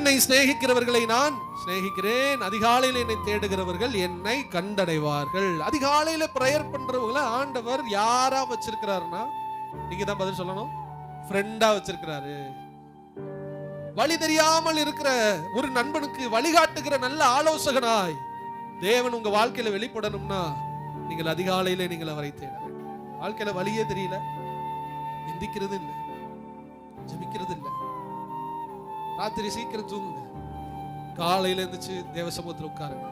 என்னை சிநேகிக்கிறவர்களை நான் சிநேகிக்கிறேன். அதிகாலையில் என்னை தேடுகிறவர்கள் என்னை கண்டடைவார்கள். அதிகாலையில பிரேயர் பண்றவங்கள ஆண்டவர் யாரா வச்சிருக்கிறாருன்னா, நீங்க தான் பதில் சொல்லணும். ஃப்ரெண்டா வச்சிருக்கிறாரு. வழி தெரியாமல் இருக்கிற ஒரு நண்பனுக்கு வழிகாட்டுகிற நல்ல ஆலோசகனாய் தேவன் உங்க வாழ்க்கையில வெளிப்படணும்னா நீங்கள் அதிகாலையில நீங்கள் அவரை தேட வேண்டும். வாழ்க்கையில வழியே தெரியல, எந்திக்கிறது இல்லை, ஜெபிக்கிறது இல்லை, ராத்திரி சீக்கிரம் தூங்குங்க, காலையில இருந்துச்சு தேவ சமூகத்தில் உட்காருங்க.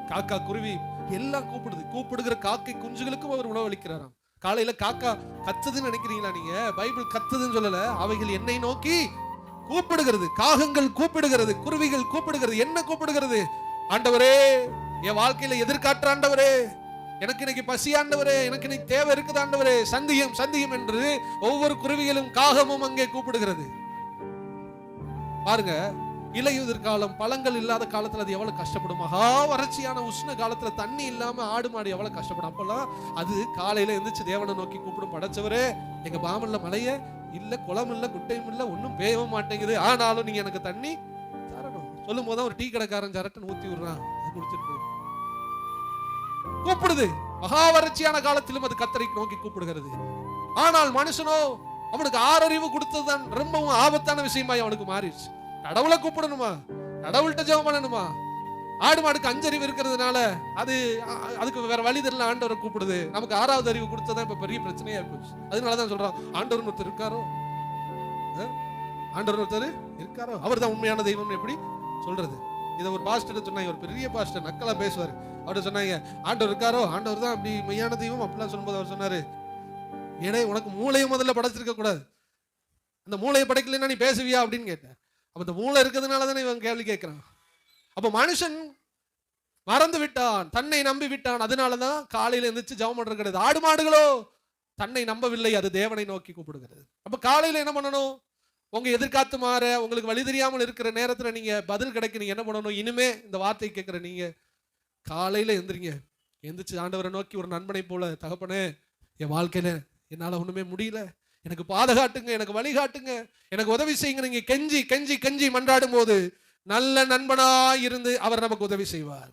காக்கா குருவி எல்லாம் கூப்பிடுகிற காக்கை குஞ்சுகளுக்கும் அவர் உணவளிக்கிறாராம். காலையில காக்கா கத்துதுன்னு நினைக்கிறீங்களா நீங்க? பைபிள் கத்துதுன்னு சொல்லல, அவைகள் என்னை நோக்கி கூப்பிடுகிறது. காகங்கள் கூப்பிடுகிறது, குருவிகள் கூப்பிடுகிறது. என்ன கூப்பிடுகிறது? ஆண்டவரே, என் வாழ்க்கையில எதிர்காற்று ஆண்டவரே, எனக்கு இன்னைக்கு பசி ஆண்டவரே, எனக்கு இன்னைக்கு தேவை இருக்குது ஆண்டவரே, சந்தியும் சந்தியும் என்று ஒவ்வொரு குருவிகளும் காகமும் அங்கே கூப்பிடுகிறது. பாருங்க, இலையுதிர் காலம், பழங்கள் இல்லாத காலத்துல அது எவ்வளவு கஷ்டப்படும். மகா வறட்சியான உஷ்ண காலத்துல தண்ணி இல்லாம ஆடு மாடு எவ்வளவு கஷ்டப்படும். அப்பெல்லாம் அது காலையில எந்திரிச்சு தேவனை நோக்கி கூப்பிடும், படைச்சவரே எங்க பாமல்ல மலைய இல்ல, குளம் இல்ல, குட்டையும் இல்ல, ஒன்னும் பேயவும் மாட்டேங்குது, ஆனாலும் நீங்க எனக்கு தண்ணி தரணும். சொல்லும் போது ஒரு டீ கடைக்காரன் சரட்டன் ஊத்தி விடுறான், அது குடிச்சிட்டு கூப்பிடுது. மகா வறட்சியான காலத்திலும் அது கர்த்தரை நோக்கி கூப்பிடுகிறது. ஆனால் மனுஷனோ அவனுக்கு ஆறறிவு கொடுத்ததுதான் ரொம்பவும் ஆபத்தான விஷயமாய் அவனுக்கு மாறிடுச்சு. கடவுளை கூப்பிடணுமா, கடவுள்கிட்ட ஜெபம் பண்ணணுமா? ஆடு மாடுக்கு 5 அறிவு இருக்கிறதுனால அதுக்கு வேற வழி தெரியல, ஆண்டவரை கூப்பிடுது. நமக்கு 6வது அறிவு கொடுத்ததான் இப்ப பெரிய பிரச்சனையா போச்சு. அதனாலதான் சொல்றான், ஆண்டவர் ஒருத்தர் இருக்காரோ, ஆண்டவர் ஒருத்தர் இருக்காரோ, அவர் தான் உண்மையான தெய்வம். எப்படி சொல்றது? இதை ஒரு பாஸ்டர் சொன்னாங்க, ஒரு பெரிய பாஸ்டர் நக்கலா பேசுவாரு. அவர்கிட்ட சொன்னாங்க, ஆண்டவர் இருக்காரோ, ஆண்டவர் தான் அப்படி மெய்யான தெய்வம் அப்படிலாம் சொல்லும்போது அவர் சொன்னாரு, ஏடே உனக்கு மூளையை முதல்ல படைச்சிருக்க கூடாது, அந்த மூளையை படைக்கலன்னா நீ பேசுவியா அப்படின்னு கேட்டேன். அப்ப இந்த மூளை இருக்கிறதுனால தானே இவன் கேள்வி கேட்கிறான். அப்ப மனுஷன் மறந்து விட்டான், தன்னை நம்பி விட்டான். அதனாலதான் காலையில எந்திரிச்சு ஜெபம் பண்றது கிடையாது. ஆடு மாடுகளோ தன்னை நம்பவில்லை, அது தேவனை நோக்கி கூப்பிடுகிறது. அப்ப காலையில என்ன பண்ணணும்? உங்க எதிர்காத்து மாற, உங்களுக்கு வழி தெரியாமல் இருக்கிற நேரத்துல நீங்க பதில் கிடைக்க நீங்க என்ன பண்ணணும்? இனிமே இந்த வார்த்தை கேட்கிற நீங்க காலையில எந்திரிங்க, எந்திரிச்சு ஆண்டவரை நோக்கி ஒரு நண்பனை போல, தகப்பனே என் வாழ்க்கையில என்னால ஒண்ணுமே முடியல, எனக்கு பாதுகாட்டுங்க, எனக்கு வழிகாட்டுங்க, எனக்கு உதவி செய்யுங்க. நீங்க கெஞ்சி கெஞ்சி கெஞ்சி மன்றாடும் போது நல்ல நண்பனாய் இருந்து அவர் நமக்கு உதவி செய்வார்.